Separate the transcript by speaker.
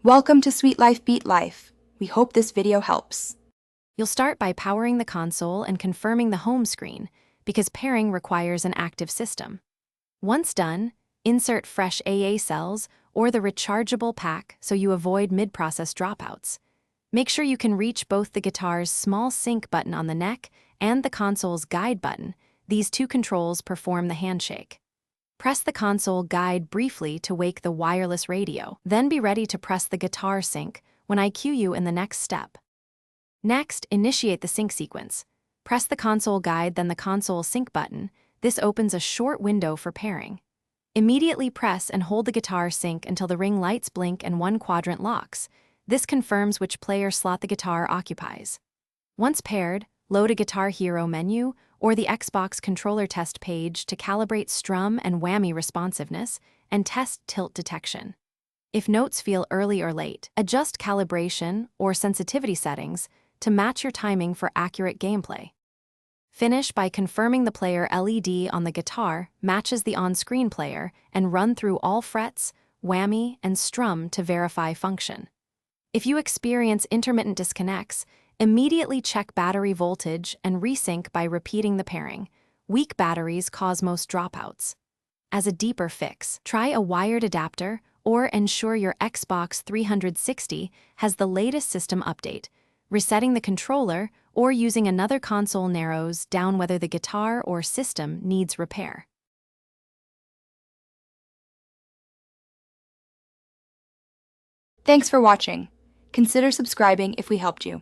Speaker 1: Welcome to Sweet Life Beat Life. We hope this video helps.
Speaker 2: You'll start by powering the console and confirming the home screen, because pairing requires an active system. Once done, insert fresh AA cells or the rechargeable pack so you avoid mid-process dropouts. Make sure you can reach both the guitar's small sync button on the neck and the console's guide button. These two controls perform the handshake. Press the console guide briefly to wake the wireless radio, then be ready to press the guitar sync when I cue you in the next step. Next, initiate the sync sequence. Press the console guide, then the console sync button. This opens a short window for pairing. Immediately press and hold the guitar sync until the ring lights blink and one quadrant locks. This confirms which player slot the guitar occupies. Once paired, load a Guitar Hero menu or the Xbox controller test page to calibrate strum and whammy responsiveness and test tilt detection. If notes feel early or late, adjust calibration or sensitivity settings to match your timing for accurate gameplay. Finish by confirming the player LED on the guitar matches the on-screen player and run through all frets, whammy, and strum to verify function. If you experience intermittent disconnects, immediately check battery voltage and resync by repeating the pairing. Weak batteries cause most dropouts. As a deeper fix, try a wired adapter or ensure your Xbox 360 has the latest system update. Resetting the controller or using another console narrows down whether the guitar or system needs repair.
Speaker 1: Thanks for watching. Consider subscribing if we helped you.